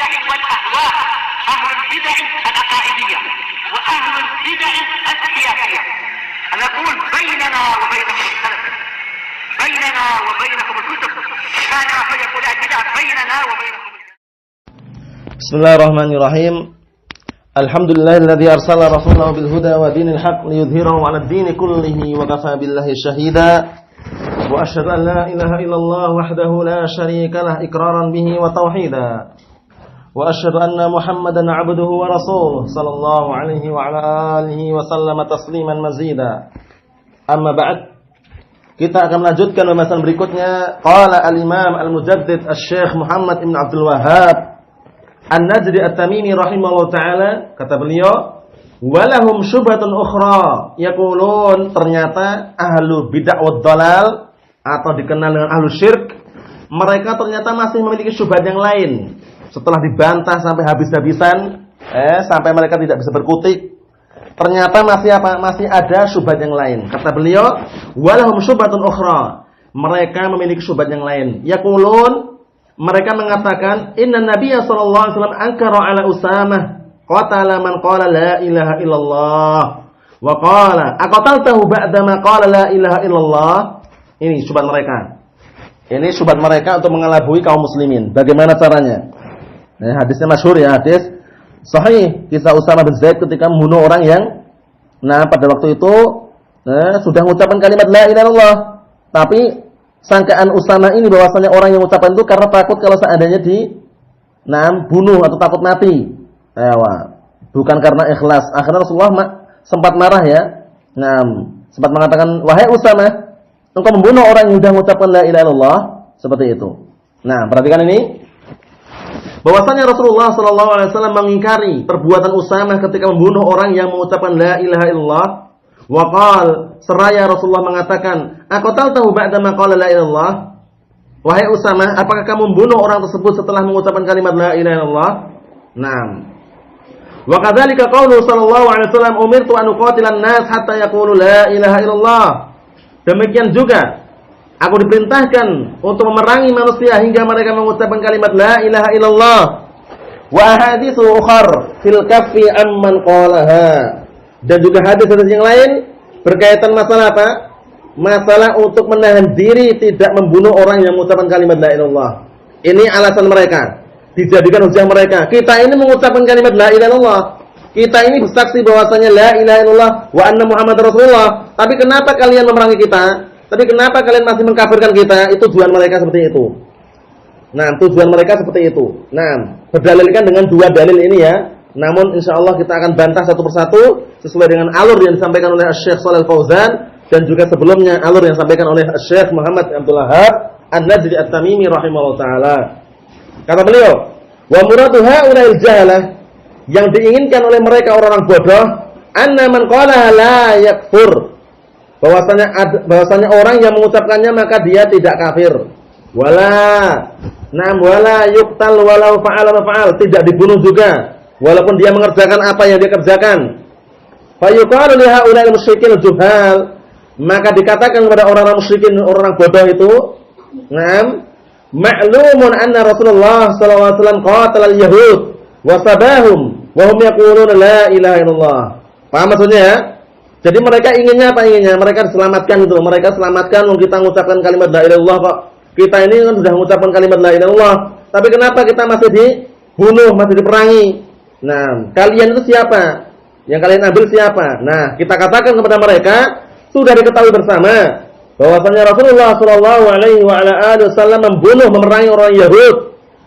البدع والأهواء، أهل البدع العقائدية وأهل البدع السياسية. نقول بيننا وبينكم السلف، بيننا وبينكم الكتب، كان فيقول البدع بيننا وبينكم. بسم الله الرحمن الرحيم. الحمد لله الذي أرسل رسوله بالهدى ودين الحق ليظهره على الدين كله وكفى بالله شهيدا وأشهد أن لا إله إلا الله وحده لا شريك له إقرارا به وتوحيدا وأشهد أن محمدا عبده ورسوله صلى الله عليه وعلى آله وسلم تسليما مزيدا. أما بعد, kita akan melanjutkan pembahasan berikutnya. Qala al-Imam al-Mujaddid Asy-Syaikh Muhammad ibn Abdul Wahhab An-Najdi At-Tamimi rahimahullah ta'ala, kata beliau, walahum syubhatun ukhra yaqulun, ternyata ahlu bid'ah wad dhalal atau dikenal dengan ahlu syirk, mereka ternyata masih memiliki syubhat yang lain. Setelah dibantah sampai habis-habisan, sampai mereka tidak bisa berkutik, ternyata masih ada syubhat yang lain. Kata beliau, walahum syubhatun ukhra, mereka memiliki syubhat yang lain. Yaqulun, mereka mengatakan, inna nabiyya sallallahu alaihi wasallam ankara ala Usamah qatala man qala la ilaha illallah wa qala aqataltahu ba'da ma qala la ilaha illallah. Ini syubhat mereka. Ini syubhat mereka untuk mengelabui kaum muslimin. Bagaimana caranya? Hadisnya masyhur ya, hadis sahih kisah Usamah bin Zaid ketika membunuh orang yang pada waktu itu sudah mengucapkan kalimat la ilaha illallah, tapi sangkaan Usamah ini bahwasanya orang yang mengucapkan itu karena takut kalau seandainya bunuh atau takut mati. Bukan karena ikhlas. Akhirnya Rasulullah sempat marah ya. Sempat mengatakan, wahai Usamah, engkau membunuh orang yang sudah mengucapkan la ilaha illallah, seperti itu. Perhatikan ini. Bahwasanya Rasulullah sallallahu alaihi wasallam mengingkari perbuatan Usamah ketika membunuh orang yang mengucapkan la ilaha illallah. Wa qal, seraya Rasulullah mengatakan, aqataltahu ba'da ma qala la ilaha illallah. Wahai Usamah, apakah kamu membunuh orang tersebut setelah mengucapkan kalimat la ilaha illallah? Wa kadzalika qaulu sallallahu alaihi wasallam, umirtu an uqatilan nas hatta yaqulu la ilaha illallah. Demikian juga aku diperintahkan untuk memerangi manusia hingga mereka mengucapkan kalimat la ilaha illallah. Wa ahaditsu ukhar fil kaffi amman qalaha. Dan juga hadis-hadis yang lain berkaitan masalah apa? Masalah untuk menahan diri tidak membunuh orang yang mengucapkan kalimat la ilaha illallah. Ini alasan mereka, dijadikan hujah mereka. Kita ini mengucapkan kalimat la ilaha illallah, kita ini bersaksi bahwasanya la ilaha illallah wa anna Muhammadar Rasulullah. Tapi kenapa kalian memerangi kita? Tapi kenapa kalian masih mengkafirkan kita? Itu tujuan mereka seperti itu. Tujuan mereka seperti itu. Berdalilkan dengan dua dalil ini ya. Namun insyaallah kita akan bantah satu persatu sesuai dengan alur yang disampaikan oleh Syekh Shalal Fauzan dan juga sebelumnya alur yang disampaikan oleh Syekh Muhammad Abdul Wahhab An-Najdi At-Tamimi rahimahullah taala. Kata beliau, wa muradu haula'il jahalah, yang diinginkan oleh mereka orang-orang bodoh, anna man qala la yakfur, bahwasanya orang yang mengucapkannya maka dia tidak kafir. Wala yuqtal walau fa'ala ma fa'al, tidak dibunuh juga walaupun dia mengerjakan apa yang dia kerjakan. Fa yuqalu li haula'il musyrikin juhal, maka dikatakan kepada orang-orang musyrikin, orang bodoh itu, ma'lumun anna Rasulullah sallallahu alaihi wasallam qatala al-yahud wa sabahum wa hum yaquluna la ilaha illallah. Paham maksudnya ya? Jadi mereka inginnya apa inginnya? Mereka diselamatkan itu. Mereka selamatkan kita mengucapkan kalimat la ilaha illallah kok. Kita ini kan sudah mengucapkan kalimat la ilaha illallah, tapi kenapa kita masih dibunuh, masih diperangi? Kalian itu siapa? Yang kalian ambil siapa? Kita katakan kepada mereka, sudah diketahui bersama bahwasanya Rasulullah sallallahu alaihi wa ala alihi wasallam memerangi orang Yahud,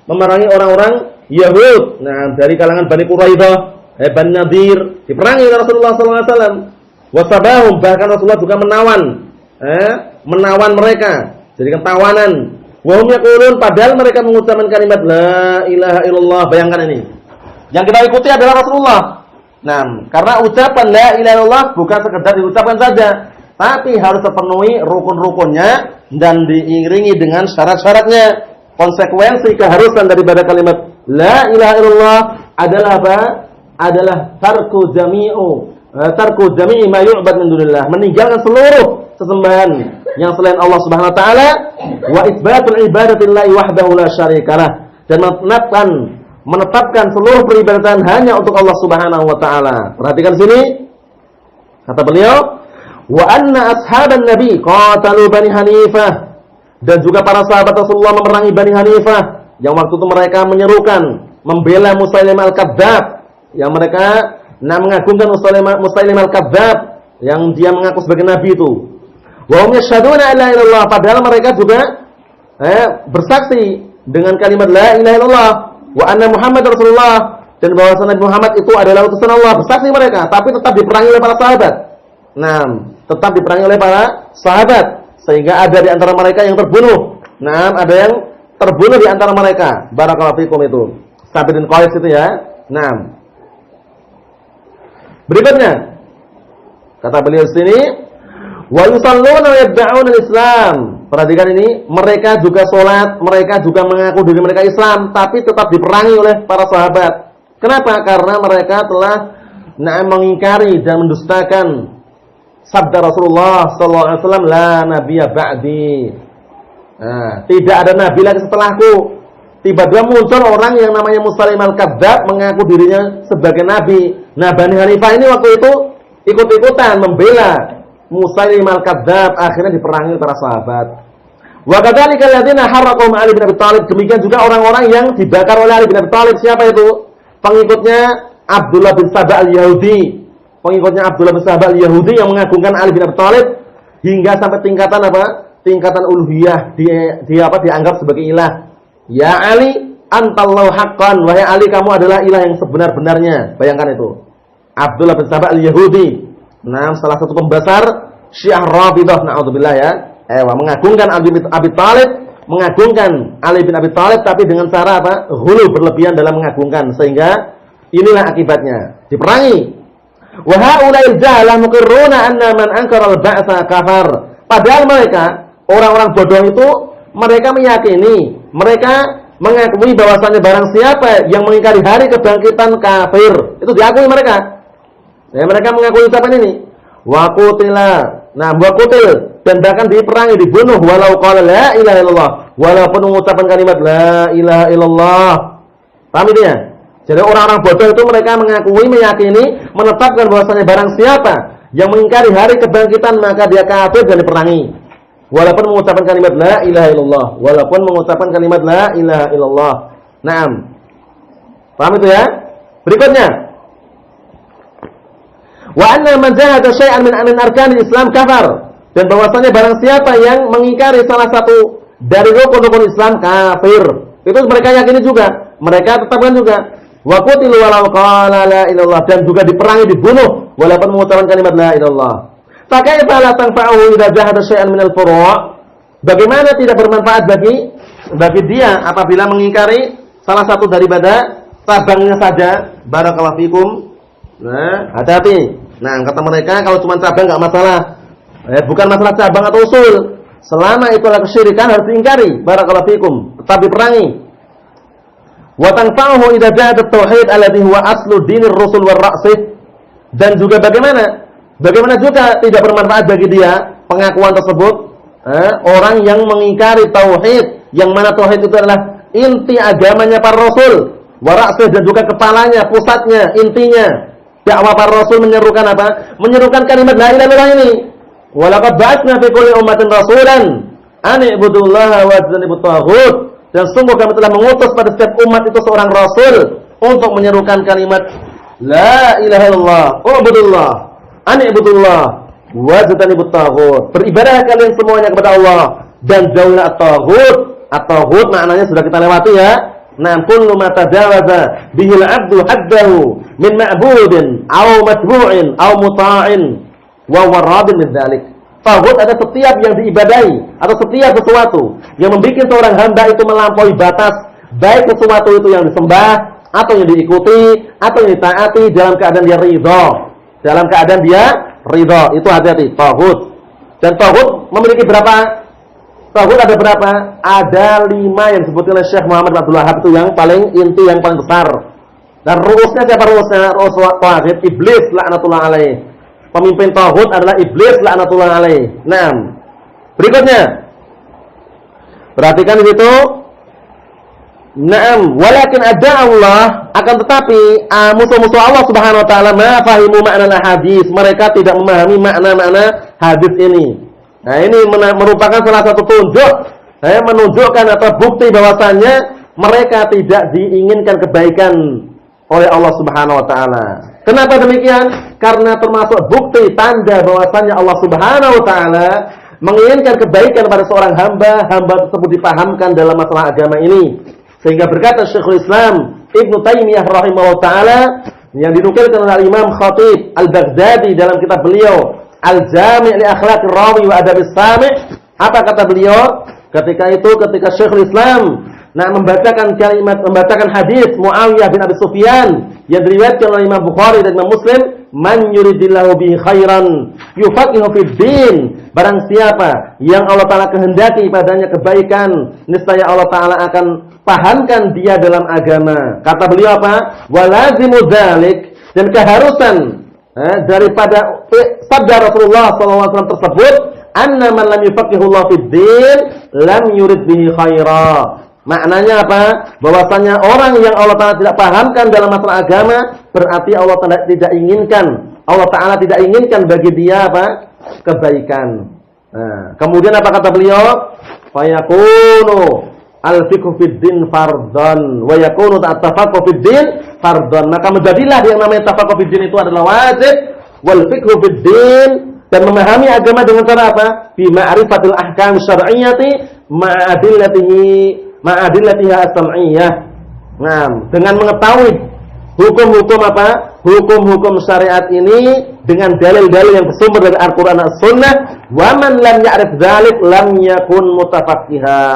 memerangi orang-orang Yahud. Dari kalangan Bani Quraidah, Bani Nadir, diperangi oleh Rasulullah sallallahu alaihi wasallam. Wasabahum, bahkan Rasulullah juga menawan mereka, jadikan tawanan. Wa hum yaqulun, padahal mereka mengucapkan kalimat la ilaha illallah. Bayangkan ini. Yang kita ikuti adalah Rasulullah. Karena ucapan la ilaha illallah bukan sekedar diucapkan saja, tapi harus terpenuhi rukun-rukunnya dan diiringi dengan syarat-syaratnya. Konsekuensi keharusan daripada kalimat la ilaha illallah adalah apa? Adalah tarku jami'i ma yu'bad min dunillah, meninggalkan seluruh sesembahan yang selain Allah Subhanahu wa taala, wa itsbatul ibadatillahi wahdahu la syarikalah, dan menetapkan menetapkan seluruh peribadatan hanya untuk Allah Subhanahu wa taala. Perhatikan sini. Kata beliau, wa anna ashaban nabi qatalu Bani Hanifah. Dan juga para sahabat Rasulullah memerangi Bani Hanifah yang waktu itu mereka menyerukan membela Musailimah al-Kadzdzab, yang mereka mengagungkan Musailimah al-Kadzdzab yang dia mengaku sebagai nabi itu. Wa hum yashhaduna la ilaha illallah, padahal mereka juga bersaksi dengan kalimat la ilaha illallah wa anna Muhammad Rasulullah, dan bahwasanya Nabi Muhammad itu adalah utusan Allah. Bersaksi mereka, tapi tetap diperangi oleh para sahabat. Nah, tetap diperangi oleh para sahabat sehingga ada di antara mereka yang terbunuh. Nah, ada yang terbunuh di antara mereka. Barakallahu fikum itu. Sabit bin Qais itu ya. Nah. Berikutnya kata beliau di sini, wa yusalluna wa yad'una al-Islam. Perhatikan ini, mereka juga salat, mereka juga mengaku diri mereka Islam, tapi tetap diperangi oleh para sahabat. Kenapa? Karena mereka telah mengingkari dan mendustakan sabda Rasulullah sallallahu alaihi wasallam, la nabiyya ba'di. Nah, tidak ada nabi lagi setelahku. Tiba-tiba muncul orang yang namanya Musailimah al-Kadzdzab mengaku dirinya sebagai nabi. Nah, Bani Hanifah ini waktu itu ikut-ikutan membela Musailimah al-Kadzdzab, akhirnya diperangi para sahabat. Wa kadzalika alladziina harraqu Ali bin Abi Thalib, demikian juga orang-orang yang dibakar oleh Ali bin Abi Thalib. Siapa itu? Pengikutnya Abdullah bin Sabah al-Yahudi. Pengikutnya Abdullah bin Sabah al-Yahudi yang mengagungkan Ali bin Abi Thalib hingga sampai tingkatan apa? Tingkatan uluhiyah, dianggap sebagai ilah. Ya Ali, antallahu haqqan, wahai Ali kamu adalah ilah yang sebenar-benarnya. Bayangkan itu. Abdullah bin Sabah al-Yahudi. Nah, salah satu pembesar Syiah Rafidhah, naudzubillah ya. Mengagungkan Ali bin Abi Thalib, mengagungkan Ali bin Abi Thalib, tapi dengan cara apa? Ghulu, berlebihan dalam mengagungkan, sehingga inilah akibatnya, diperangi. Wa haula'il jahlah muqirruna anna man ankara al-ba'tsa kafar. Padahal mereka, orang-orang bodoh itu, mereka meyakini, mereka mengakui bahwasannya barang siapa yang mengingkari hari kebangkitan kafir, itu diakui mereka. Ya, mereka mengakui ucapan ini. Wa qutila. Nah, wa qutil, dan bahkan diperangi, dibunuh walau qala la ilaha illallah, walaupun mengucapkan kalimat la ilaha illallah. Paham itu ya? Jadi orang-orang bodoh itu mereka mengakui, meyakini, menetapkan bahwasanya barang siapa yang mengingkari hari kebangkitan maka dia kafir dan diperangi. Walaupun mengucapkan kalimat la ilaha illallah, walaupun mengucapkan kalimat la ilaha illallah. Naam. Paham itu ya? Berikutnya, wa anna man jahada syai'an min arkanil Islam kafar, dan bahwasanya barang siapa yang mengingkari salah satu dari rukun-rukun Islam kafir. Itu mereka yakini juga, mereka tetapkan juga. Wa qutilu walau qala la ilallah, dan juga diperangi, dibunuh walaupun mengucapkan kalimat la ilallah. Fakaifa la tanfa'uhu idza jahada syai'an min al-furu'? Bagaimana tidak bermanfaat bagi dia apabila mengingkari salah satu daripada cabangnya saja? Barakallahu fikum. Nah, hati-hati. Nah, kata mereka kalau cuma cabang enggak masalah. Bukan masalah cabang atau usul. Selama itu adalah kesyirikan harus diingkari. Barakallahu fikum. Tetap diperangi. Wa tanfa'uhu idza jahada at-tauhid alladhi huwa aslu dinir rusul war ra'sih. Dan juga bagaimana juga tidak bermanfaat bagi dia pengakuan tersebut, orang yang mengingkari tauhid, yang mana tauhid itu adalah inti agamanya para rasul, wa ra'sih, dan juga kepalanya, pusatnya, intinya. Dakwah para rasul menyerukan apa? Menyerukan kalimat la ilaha illallah ini. Wa laqad ba'atsna fi kulli ummatin rasulan an i'budullaha wa ijtanibut taghut. Dan sungguh kami telah mengutus pada setiap umat itu seorang rasul untuk menyerukan kalimat la ilaha illallah, ubudullah, an i'budullah wa ijtanibut taghut. Beribadah kalian semuanya kepada Allah dan jauhilah at-taghut. At-taghut maknanya sudah kita lewati ya. Nah, kullu ma tajawaza bihil 'abdu haddahu min ma'budin aw matbu'in aw muta'in wa waradin min dzalik. Taghut ada setiap yang diibadahi atau setiap sesuatu yang membuat seorang hamba itu melampaui batas, baik sesuatu itu yang disembah atau yang diikuti atau yang ditaati dalam keadaan dia ridha. Dalam keadaan dia ridha, itu hati-hati taghut. Dan taghut memiliki berapa? Taghut ada berapa? Ada 5 yang disebutkan oleh Syekh Muhammad bin Abdul Wahhab, itu yang paling inti, yang paling besar. Dan ru'usnya siapa ru'usnya? Ru'us taghut iblis laknatullah alaih. Pemimpin taghut adalah iblis laknatullah alaih. Nah, berikutnya perhatikan di situ. Naam, walakin ada Allah, akan tetapi musuh-musuh Allah Subhanahu wa taala ma fahimu makna hadis. Mereka tidak memahami makna-makna hadis ini. Nah, ini merupakan salah satu tunjuk menunjukkan atau bukti bahwasannya mereka tidak diinginkan kebaikan oleh Allah Subhanahu wa taala. Kenapa demikian? Karena termasuk bukti tanda bahwasannya Allah Subhanahu wa taala menginginkan kebaikan pada seorang hamba tersebut dipahamkan dalam masalah agama ini. Sehingga berkata Syekhul Islam Ibnu Taimiyah rahimahullah taala yang dinukilkan oleh Imam Khatib Al-Baghdadi dalam kitab beliau Al-Jami' li Akhlaqir Rawi wa Adabis Sami'. Apa kata beliau? Ketika Syekhul Islam membacakan hadis Muawiyah bin Abi Sufyan yang diriwayatkan oleh Imam Bukhari dan Imam Muslim, man yuridillahu bihi khairan yufaqihu fid din. Barang siapa yang Allah taala kehendaki padanya kebaikan, niscaya Allah taala akan pahamkan dia dalam agama. Kata beliau apa? Walazimu dzalik, dan keharusan daripada sabda Rasulullah SAW tersebut, anna man lam yufaqihullah fid din lam yurid bihi khaira. Maknanya apa? Bahwasanya orang yang Allah Taala tidak pahamkan dalam masalah agama, berarti Allah Taala tidak inginkan. Allah Taala tidak inginkan bagi dia apa? Kebaikan. Nah, kemudian apa kata beliau? Fayakunu al-fiqhu fid din fardhan wa yakunu at-tafaqquh fid din fardhan. Maka menjadilah yang namanya tafaqquh fid din itu adalah wajib, wal fiqhu fid din, dan memahami agama dengan cara apa? Bi ma'rifatil ahkam syar'iyyati ma'adillatiha as-sam'iyyah. Nah, dengan mengetahui hukum-hukum apa? Hukum-hukum syariat ini dengan dalil-dalil yang bersumber dari Al-Qur'an dan As-Sunnah. Wa man lam ya'rif dzalik lam yakun mutafaqqiha.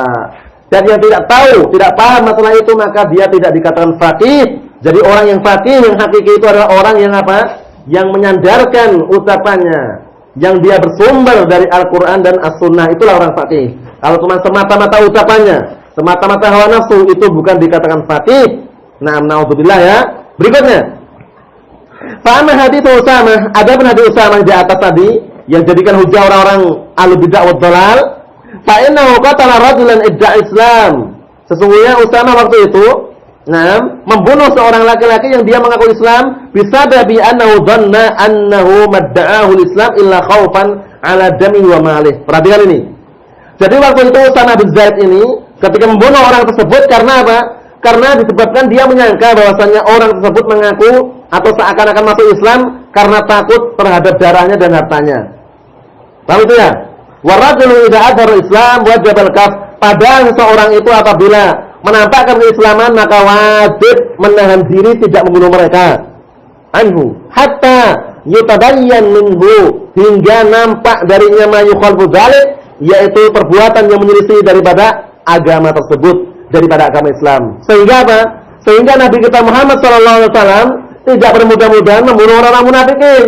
Dan yang tidak tahu, tidak paham masalah itu, maka dia tidak dikatakan faqih. Jadi orang yang faqih, yang hakiki itu adalah orang yang apa? Yang menyandarkan ucapannya, yang dia bersumber dari Al-Qur'an dan As-Sunnah, itulah orang faqih. Kalau cuma semata-mata ucapannya, semata-mata hawa nafsu, itu bukan dikatakan faqih. Na'udzubillah ya. Berikutnya, fa'amma hadits Usamah, adapun hadits Usamah di atas tadi yang jadikan hujah orang-orang al-bid'ah wad dhalal, fa innahu qatala rajulan idda'a Islam. Sesungguhnya Usamah waktu itu membunuh seorang laki-laki yang dia mengaku Islam bisababi annahu dhanna annahu madda'ahu al-Islam illa khaufan 'ala damihi wa malih. Perhatikan ini. Jadi waktu itu Usamah bin Zaid ini ketika membunuh orang tersebut karena apa? Karena disebabkan dia menyangka bahwasannya orang tersebut mengaku atau seakan-akan masuk Islam karena takut terhadap darahnya dan hartanya. Paham itu ya? Warajulu idza adhara Islam wajib al-kaf. Padahal seorang itu apabila menampakkan keislaman maka wajib menahan diri tidak membunuh mereka. Anhu hatta yutabayyan minhu, hingga nampak darinya ma yukhalfu dzalik, yaitu perbuatan yang menyelisih daripada agama tersebut, daripada agama Islam. Sehingga apa? Sehingga Nabi kita Muhammad SAW tidak bermudah-mudahan membunuh orang-orang munafikin.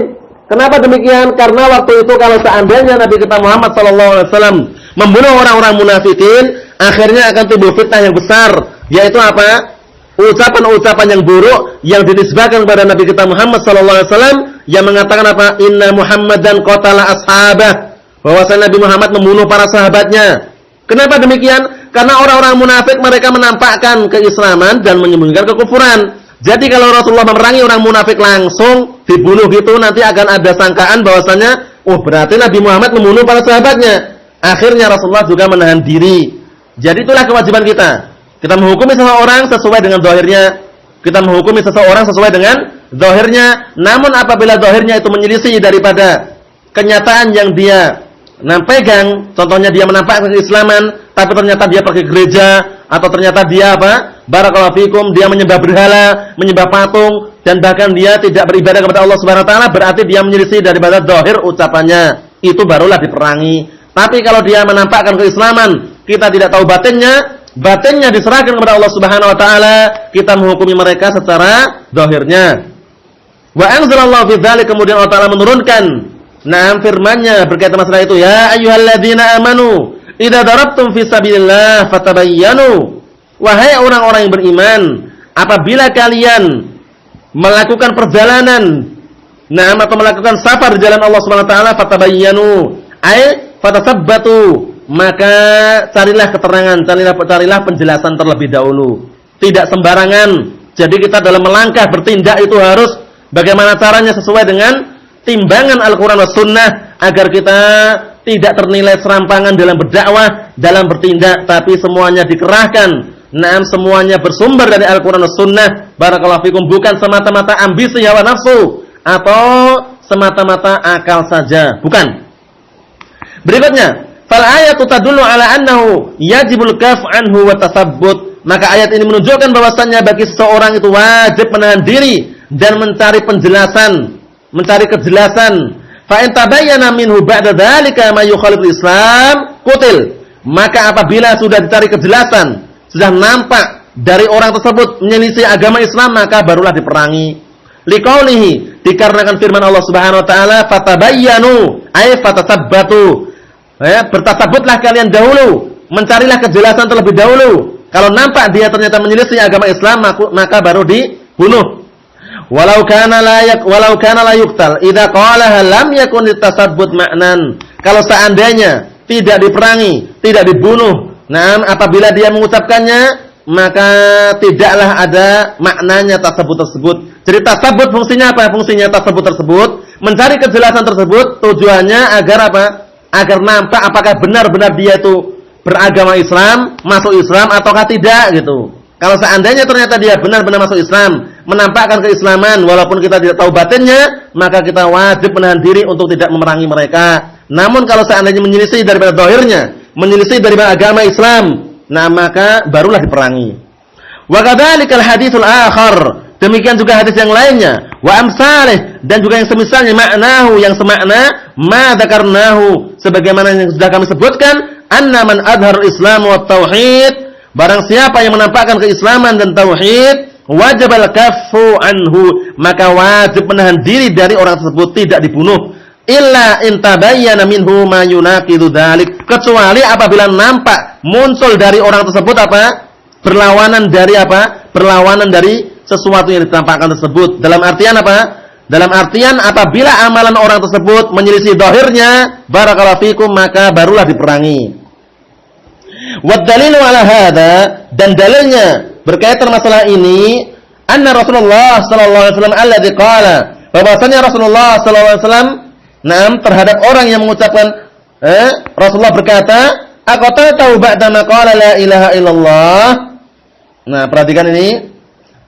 Kenapa demikian? Karena waktu itu kalau seandainya Nabi kita Muhammad SAW membunuh orang-orang munafikin, akhirnya akan timbul fitnah yang besar, yaitu apa? Ucapan-ucapan yang buruk yang dinisbahkan kepada Nabi kita Muhammad SAW yang mengatakan apa? Inna Muhammadan qatala ashabah, bahwasanya Nabi Muhammad membunuh para sahabatnya. Kenapa demikian? Karena orang-orang munafik mereka menampakkan keislaman dan menyembunyikan kekufuran. Jadi kalau Rasulullah memerangi orang munafik langsung dibunuh gitu, nanti akan ada sangkaan bahwasanya berarti Nabi Muhammad membunuh para sahabatnya. Akhirnya Rasulullah juga menahan diri. Jadi itulah kewajiban kita. Kita menghukumi seseorang sesuai dengan zahirnya. Kita menghukumi seseorang sesuai dengan zahirnya. Namun apabila zahirnya itu menyelisih daripada kenyataan yang dia pegang, contohnya dia menampakkan keislaman, tapi ternyata dia pergi gereja, atau ternyata dia apa? Barakallahu fikum, dia menyembah berhala, menyembah patung, dan bahkan dia tidak beribadah kepada Allah Subhanahu wa taala, berarti dia menyelisih daripada zahir ucapannya. Itu barulah diperangi. Tapi kalau dia menampakkan keislaman, kita tidak tahu batinnya diserahkan kepada Allah Subhanahu wa taala, kita menghukumi mereka secara zahirnya. Wa anzalallahu fi dzalik, kemudian Allah taala menurunkan firman-Nya berkaitan masalah itu, ya ayyuhalladzina amanu idza darabtum fi sabilillah fatabayyanu. Wahai orang-orang yang beriman, apabila kalian melakukan perjalanan atau melakukan safar di jalan Allah Subhanahu wa taala, fatabayyanu ay fatasabbatu, maka carilah keterangan, carilah penjelasan terlebih dahulu. tidak sembarangan. Jadi kita dalam melangkah bertindak itu harus bagaimana caranya sesuai dengan timbangan Al-Quran dan Sunnah agar kita tidak ternilai serampangan dalam berdakwah, dalam bertindak, tapi semuanya dikerahkan. Semuanya bersumber dari Al-Quran dan Sunnah. Barakallahu fikum, bukan semata-mata ambisi hawa nafsu atau semata-mata akal saja, bukan. Berikutnya, fal ayatu tadullu ala annahu yajibul kaf anhu wa tasabbut. Maka ayat ini menunjukkan bahwasannya bagi seseorang itu wajib menahan diri dan mencari penjelasan, mencari kejelasan. Fa in tabayyana minhu ba'da dzalika ma yukhaliful Islam qutil. Maka apabila sudah dicari kejelasan, sudah nampak dari orang tersebut menyelisih agama Islam, maka barulah diperangi. Liqaulihi, dikarenakan firman Allah Subhanahu wa taala, fatabayyanu ay fatasabbatu. Bertasabutlah kalian dahulu, mencarilah kejelasan terlebih dahulu. Kalau nampak dia ternyata menyelisih agama Islam, maka baru dibunuh. Walau kana la yuqtal idza qalaha lam yakun litasabbut ma'nan. Kalau seandainya tidak diperangi, tidak dibunuh, apabila dia mengucapkannya, maka tidaklah ada maknanya tasabut tersebut. Jadi tasabut fungsinya apa? Fungsinya tasabut tersebut mencari kejelasan tersebut, tujuannya agar apa? Agar nampak apakah benar-benar dia itu beragama Islam, masuk Islam ataukah tidak gitu. Kalau seandainya ternyata dia benar-benar masuk Islam, menampakkan keislaman walaupun kita tidak tahu batinnya, maka kita wajib menahan diri untuk tidak memerangi mereka. Namun kalau seandainya menyelisih daripada zahirnya, menyelisih daripada agama Islam, maka barulah diperangi. Wa kadzalikal haditsul akhar, demikian juga hadis yang lainnya, wa amsalih, dan juga yang semisalnya, maknahu, yang semakna ma dzakarnahu, sebagaimana yang sudah kami sebutkan, anna man adharul Islam wa tauhid, barang siapa yang menampakkan keislaman dan tauhid, wajibal kaffu anhu, maka wajib menahan diri dari orang tersebut, tidak dibunuh. Illa intabayyana minhu ma yunaqidu dzalik, kecuali apabila nampak muncul dari orang tersebut apa? Berlawanan dari apa? Berlawanan dari sesuatu yang ditampakkan tersebut. Dalam artian apa? Dalam artian apabila amalan orang tersebut menyelisih zahirnya, barakallahu fikum, maka barulah diperangi. Wad dalilu ala hada, dan dalilnya berkaitan masalah ini, anna Rasulullah sallallahu alaihi wasallam alladzi qala, bahwasanya Rasulullah sallallahu alaihi wasallam terhadap orang yang mengucapkan Rasulullah berkata, aqataltu ba'da ma qala la ilaha illallah. Nah, perhatikan ini.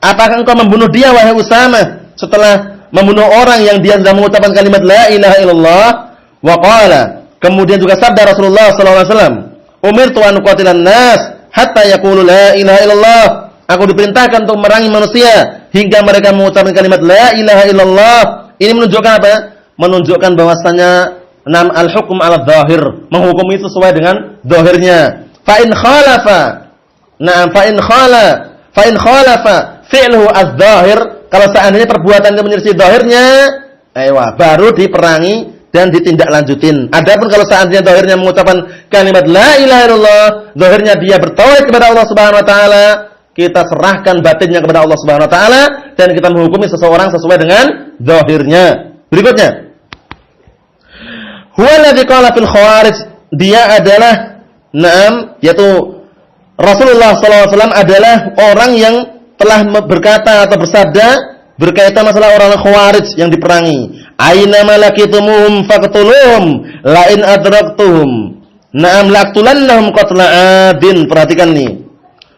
Apakah engkau membunuh dia wahai Usamah setelah membunuh orang yang dia sudah mengucapkan kalimat la ilaha illallah? Wa qala, kemudian juga sabda Rasulullah sallallahu alaihi wasallam, umirtu an uqatilan nas hatta yaqulu la ilaha illallah. Aku diperintahkan untuk memerangi manusia hingga mereka mengucapkan kalimat la ilaha illallah. Ini menunjukkan apa? Menunjukkan bahwasanya al-hukm 'ala dzahir, menghukumi sesuai dengan zahirnya. Fa in khalafa fi'luhu az-zahir, kalau seandainya perbuatannya menyelisih zahirnya, baru diperangi dan ditindaklanjutin. Adapun kalau seandainya zahirnya mengucapkan kalimat la ilaha illallah, zahirnya dia bertauhid kepada Allah Subhanahu wa taala, kita serahkan batinnya kepada Allah Subhanahu wa taala dan kita menghukumi seseorang sesuai dengan zahirnya. Berikutnya, huwa alladzi qala fil khawarij, dia adalah yaitu Rasulullah sallallahu alaihi wasallam adalah orang yang telah berkata atau bersabda berkaitan masalah orang Khawarij yang diperangi. Aina malakitumuhum faqtuluhum la in adraktuhum. Laqtulannahum qatla adin. Perhatikan nih.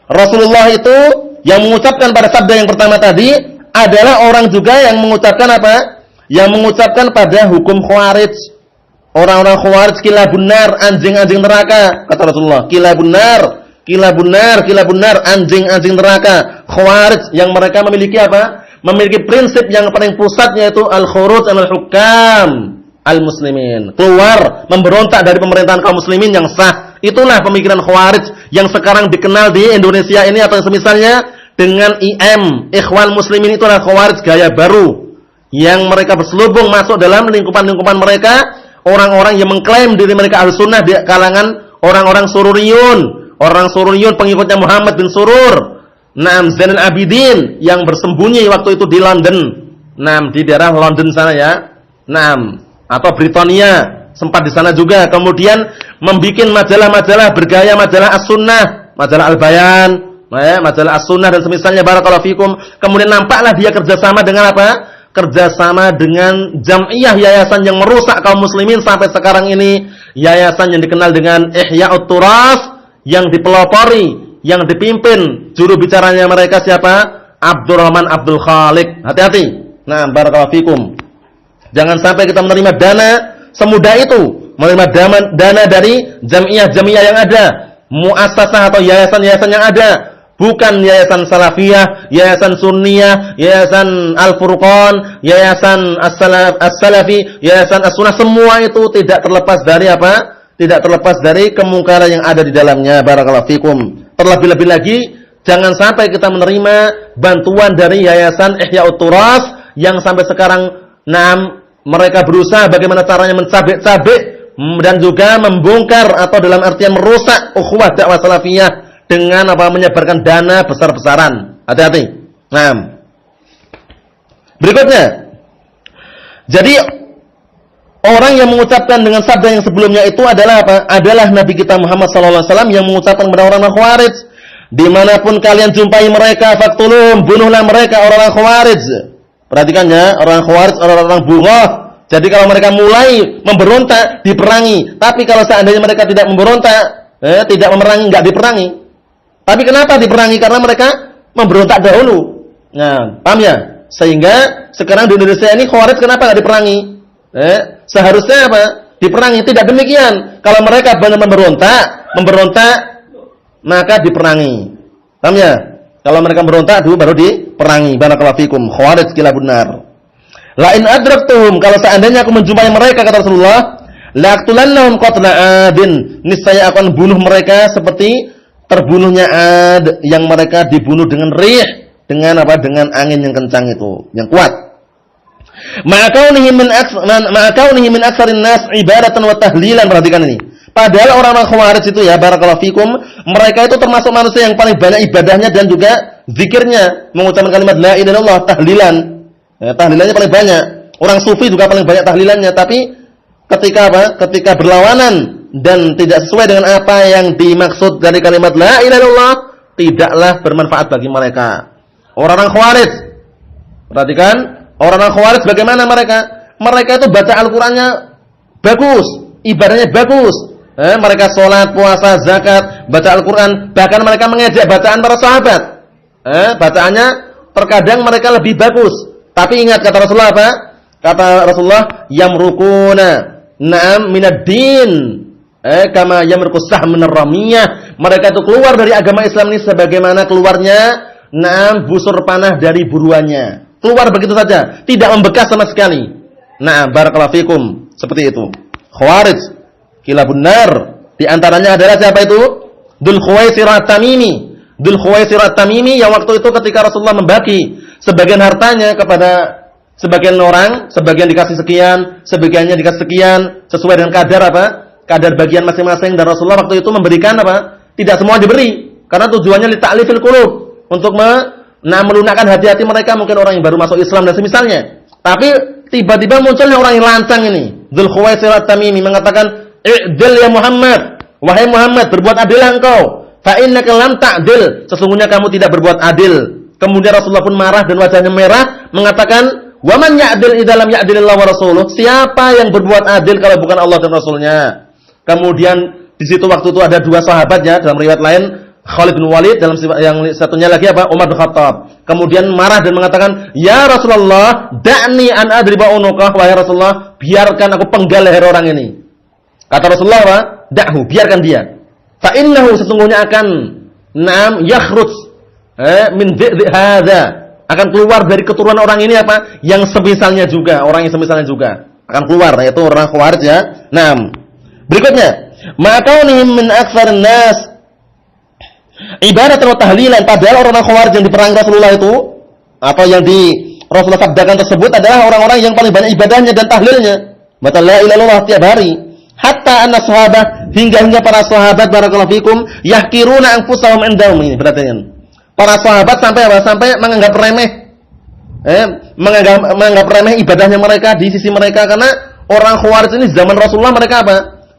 Rasulullah itu yang mengucapkan pada sabda yang pertama tadi adalah orang juga yang mengucapkan apa? Yang mengucapkan pada hukum Khawarij. Orang-orang Khawarij kilabun nar, anjing-anjing neraka, kata Rasulullah. Kilabun nar, anjing-anjing neraka. Khawarij yang mereka memiliki apa? Memiliki prinsip yang paling pusat, yaitu al-khuruj anil hukam al-muslimin. Keluar, memberontak dari pemerintahan kaum muslimin yang sah. Itulah pemikiran Khawarij yang sekarang dikenal di Indonesia ini atau semisalnya dengan IM, Ikhwan Muslimin. Itulah Khawarij gaya baru yang mereka berselubung masuk dalam lingkupan-lingkupan mereka, orang-orang yang mengklaim diri mereka Ahlussunnah di kalangan orang-orang Sururiyun. Orang Sururiyun pengikutnya Muhammad bin Surur. Zainal Abidin yang bersembunyi waktu itu di London. Di daerah London sana ya. Atau Britania, sempat di sana juga. Kemudian membikin majalah-majalah bergaya majalah As-Sunnah, majalah Al-Bayan, majalah As-Sunnah dan semisalnya barakallahu fikum. Kemudian nampaklah dia kerjasama dengan apa? Kerjasama dengan jam'iyah yayasan yang merusak kaum muslimin sampai sekarang ini. Yayasan yang dikenal dengan Ihya'ut Turas, yang dipelopori, yang dipimpin juru bicaranya mereka siapa? Abdurrahman Abdul Khaliq. Hati-hati. Nah, barakallahu fikum. Jangan sampai kita menerima dana semudah itu, menerima dana dari jam'iyah-jam'iyah yang ada, muassasah atau yayasan-yayasan yang ada, bukan yayasan Salafiyah, yayasan Sunniyah, yayasan Al-Furqan, yayasan As-Salafi, yayasan As-Sunnah, semua itu tidak terlepas dari apa? Tidak terlepas dari kemungkaran yang ada di dalamnya. Barakallahu fikum. Terlebih-lebih lagi, jangan sampai kita menerima bantuan dari yayasan Ihya'ut Turas yang sampai sekarang mereka berusaha bagaimana caranya mencabik-cabik dan juga membongkar atau dalam artian merusak ukhuwah dakwah salafiyah dengan apa? Menyebarkan dana besar-besaran. Hati-hati. Nah, berikutnya, jadi orang yang mengucapkan dengan sabda yang sebelumnya itu adalah apa? Adalah Nabi kita Muhammad SAW yang mengucapkan kepada orang Khawarij, dimanapun kalian jumpai mereka, faktulum, bunuhlah mereka orang Khawarij. Perhatikan ya, orang Khawarij, orang-orang bughah. Jadi kalau mereka mulai memberontak, diperangi. Tapi kalau seandainya mereka tidak memberontak, tidak memerangi, enggak diperangi. Tapi kenapa diperangi? Karena mereka memberontak dahulu. Nah, paham ya? Sehingga sekarang di Indonesia ini Khawarij kenapa enggak diperangi? Seharusnya apa? Diperangi. Tidak demikian. Kalau mereka benar memberontak, maka diperangi. Paham ya? Kalau mereka berontak dulu baru diperangi. Barakallahu fikum. Khawarij kilabun nar. La in adraktuhum, kalau seandainya aku menjumpai mereka kata Rasulullah, laqtulannahum qatla adin. Niscaya aku akan bunuh mereka seperti terbunuhnya Ad yang mereka dibunuh dengan rih, dengan apa? Dengan angin yang kencang itu, yang kuat. Ma'akaunihi min aktsarin nas ibadatan wa tahlilan. Perhatikan ini. Padahal orang-orang Khawarij itu ya, barakallahu fikum, mereka itu termasuk manusia yang paling banyak ibadahnya dan juga zikirnya, mengucapkan kalimat la ilaha illallah, tahlilan. Tahlilannya paling banyak. Orang sufi juga paling banyak tahlilannya, tapi ketika apa? Ketika berlawanan dan tidak sesuai dengan apa yang dimaksud dari kalimat la ilaha illallah, tidaklah bermanfaat bagi mereka. Orang-orang Khawarij. Perhatikan, orang-orang Khawarij bagaimana mereka? Mereka itu baca Al-Qur'annya bagus, ibadahnya bagus. Mereka sholat, puasa, zakat, baca Al-Quran. Bahkan mereka mengejek bacaan para sahabat. Bacaannya terkadang mereka lebih bagus. Tapi ingat kata Rasulullah apa? Kata Rasulullah, yamrukuna na'am minad din kama yamrukus sahm minar ramiyah. Mereka itu keluar dari agama Islam ini sebagaimana keluarnya na'am busur panah dari buruannya. Keluar begitu saja, tidak membekas sama sekali. Na'am, barakallahu fikum. Seperti itu. Khawarij kilabun nar. Di antaranya adalah siapa itu? Dzul Khuwaisirah At-Tamimi. Dzul Khuwaisirah At-Tamimi yang waktu itu ketika Rasulullah membagi sebagian hartanya kepada sebagian orang, sebagian dikasih sekian, sebagiannya dikasih sekian, sesuai dengan kadar apa? Kadar bagian masing-masing, dan Rasulullah waktu itu memberikan apa? Tidak semua diberi, karena tujuannya li ta'lifil qulub, untuk melunakkan hati-hati mereka, mungkin orang yang baru masuk Islam dan semisalnya. Tapi tiba-tiba munculnya orang yang lancang ini. Dzul Khuwaisirah At-Tamimi mengatakan, "I'dil ya Muhammad, wahai Muhammad, berbuat adillah engkau. Fa innaka lam ta'dil, sesungguhnya kamu tidak berbuat adil." Kemudian Rasulullah pun marah dan wajahnya merah, mengatakan, "Wa man ya'dil idza lam ya'dilillah wa rasuluh?" Siapa yang berbuat adil kalau bukan Allah dan Rasulnya? Kemudian di situ waktu itu ada dua sahabat ya, dalam riwayat lain Khalid bin Walid, dalam yang satunya lagi apa? Umar bin Khattab. Kemudian marah dan mengatakan, "Ya Rasulullah, da'ni an adriba unuqah." Wahai Rasulullah, biarkan aku penggal leher orang ini. Kata Rasulullah apa? Da'hu, biarkan dia. Fa innahu, sesungguhnya akan yakhruj min dhi'dhi hadza, akan keluar dari keturunan orang ini apa? Yang semisalnya juga, orang yang semisalnya juga akan keluar, yaitu orang Khawarij ya. Berikutnya, ma'akaunihim min aktsarin nas ibadatan wa tahlilan. Padahal orang Khawarij yang diperangi Rasulullah itu, atau yang di Rasulullah sabdakan tersebut adalah orang-orang yang paling banyak ibadahnya dan tahlilnya. Baca la ilaha illallah tiap hari. Hatta anna sahabat, hingga para sahabat barakallahu fikum yahkiruna anfusahum indahum. Ini perhatian. Para sahabat sampai apa? Sampai menganggap remeh menganggap remeh ibadahnya mereka di sisi mereka, karena orang Khawarij ini zaman Rasulullah mereka apa?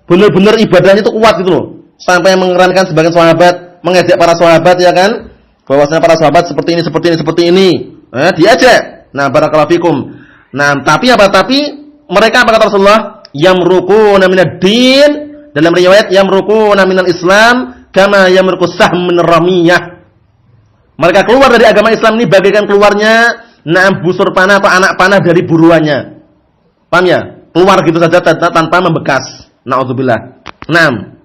Benar-benar ibadahnya itu kuat gitu loh. Sampai mengeremehkan sebagian sahabat, mengejek para sahabat ya kan? bahwasanya para sahabat seperti ini. Diajak. Nah, barakallahu fikum. Nah, tapi apa? Tapi mereka apa kata Rasulullah? Yamruquna minad din, dalam riwayat yamruquna minal Islam kama yamruqus sahm min ramiyah. Mereka keluar dari agama Islam ini bagaikan keluarnya busur panah atau anak panah dari buruannya. Paham ya? Keluar gitu saja tanpa membekas. Nauzubillah. Naam.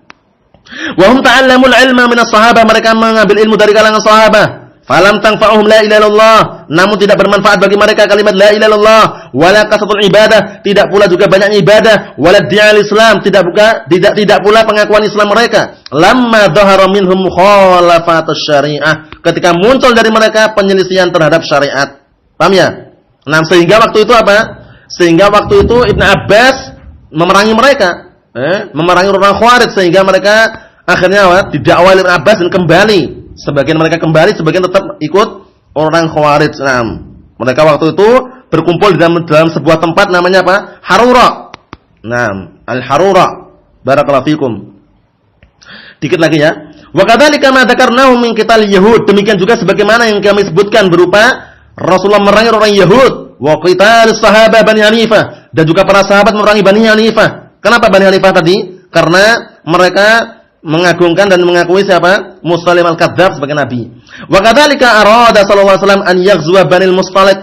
Wa hum ta'allamul ilma minas sahabah, mereka mengambil ilmu dari kalangan sahabat. Falam tanfa'uhum la ilaha illallah, namun tidak bermanfaat bagi mereka kalimat la ilaha illallah, wala kasatul ibadah, tidak pula juga banyak ibadah, wala di'al Islam, tidak pula pengakuan Islam mereka. Lamma dhahara minhum mukhalafatus syariah, ketika muncul dari mereka penyelisihan terhadap syariat. Paham ya? Nah, sehingga waktu itu apa? Sehingga waktu itu Ibnu Abbas memerangi mereka. Memerangi orang Khawarij, sehingga mereka akhirnya didakwai oleh Ibnu Abbas dan kembali. Sebagian mereka kembali, sebagian tetap ikut orang Khawarij. Nah, mereka waktu itu berkumpul dalam sebuah tempat namanya apa? Harura. Nah, Al-Harura. Barakallahu fikum. Dikit lagi ya. Wa kadzalika ma dzakarnahu min qital yahud. Demikian juga sebagaimana yang kami sebutkan berupa Rasulullah memerangi orang Yahud, wa qital sahabah Bani Hanifah, dan juga para sahabat memerangi Bani Hanifah. Kenapa Bani Hanifah tadi? Karena mereka mengagungkan dan mengakui siapa? Muslim al-Kadzdzab sebagai nabi. Wa kadzalika arada sallallahu alaihi wasallam an yaghzuwa Bani al-Mustaliq.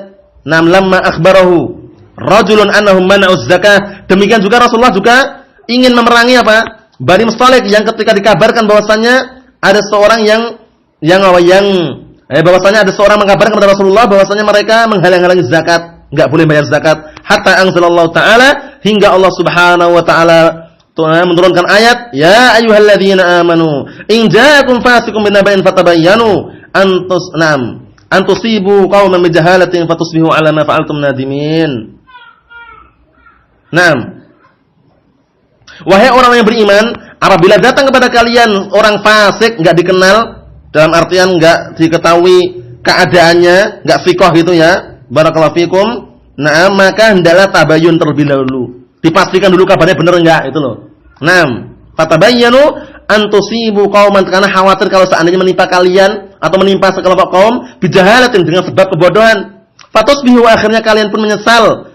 Nam lamma akhbarahu rajulun annahum mana'uz zakah. Demikian juga Rasulullah juga ingin memerangi apa? Bani Mustaliq, yang ketika dikabarkan bahwasanya ada seorang bahwasanya ada seorang mengabarkan kepada Rasulullah bahwasanya mereka menghalang-halangi zakat, enggak boleh bayar zakat. Hatta anzalallahu ta'ala, hingga Allah Subhanahu wa ta'ala menurunkan ayat, ya ayyuhalladzina amanu in ja'akum fasiqun binaba'in fatabayyanu an tusibu qauman bijahalatin fatusbihu 'ala ma fa'altum nadimin. Naam. Wahai orang yang beriman, apabila datang kepada kalian orang fasik, enggak dikenal, dalam artian enggak diketahui keadaannya, enggak fiqh gitu ya. Barakallahu fikum. Nah, maka hendaklah tabayyun terlebih dahulu. Dipastikan dulu kabarnya benar enggak, itu loh. Naam, fatabayyanu an tusibu qauman, karena khawatir kalau seandainya menimpa kalian atau menimpa sekelompok kaum bijahalatin, dengan sebab kebodohan. Fatusbihu, akhirnya kalian pun menyesal.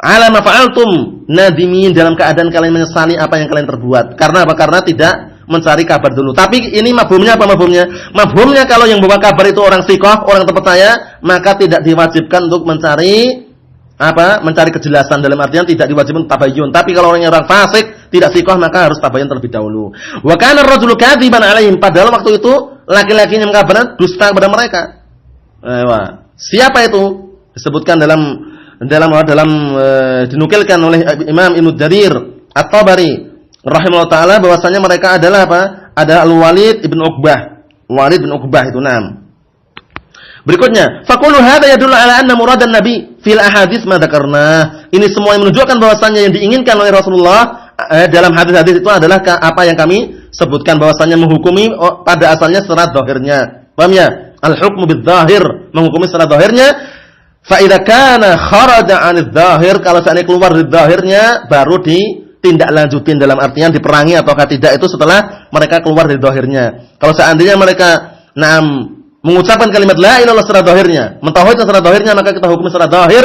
Ala ma fa'altum nadimin, dalam keadaan kalian menyesali apa yang kalian perbuat. Karena apa? Karena tidak mencari kabar dulu. Tapi ini mafhumnya apa mafhumnya? Mafhumnya kalau yang bawa kabar itu orang thiqah, orang terpercaya, maka tidak diwajibkan untuk mencari apa? Mencari kejelasan, dalam artian tidak diwajibkan tabayyun. Tapi kalau orang fasik, tidak thiqah, maka harus tabayyun terlebih dahulu. Wa kana ar-rajulu kadziban 'alaihim, padahal waktu itu laki-laki yang mengabarkan dusta kepada mereka. Siapa itu? Disebutkan dalam dinukilkan oleh Imam Ibnu Jarir At-Tabari rahimahullah taala bahwasanya mereka adalah apa? Ada Al-Walid ibn Uqbah. Walid bin Uqbah itu nam. Berikutnya, faqulu hadza yadullu ala anna muradan nabi fil ahadits ma dzakarna. Ini semua yang menunjukkan bahwasanya yang diinginkan oleh Rasulullah dalam hadis-hadis itu adalah apa yang kami sebutkan, bahwasanya menghukumi pada asalnya secara zahirnya. Paham ya? Al-hukmu bidzahir, menghukumi secara zahirnya. Fa idza kana kharaja 'anil dzahir, kalau seandainya keluar dari zahirnya baru ditindaklanjutin, dalam artian diperangi ataukah tidak itu setelah mereka keluar dari zahirnya. Kalau seandainya mereka mengucapkan kalimat la ilaha illallah secara zahirnya, mentauhidkan secara zahirnya, maka kita hukum secara zahir.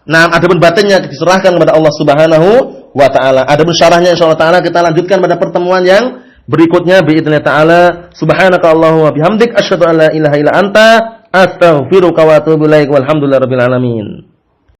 Adapun batinnya diserahkan kepada Allah Subhanahu wa taala. Adapun syarahnya insyaallah taala kita lanjutkan pada pertemuan yang berikutnya biidznillah taala. Subhanakallahumma wa bihamdik asyhadu an la ilaha illa anta astaghfiruka wa atubu ilaik. Walhamdulillahirabbil alamin.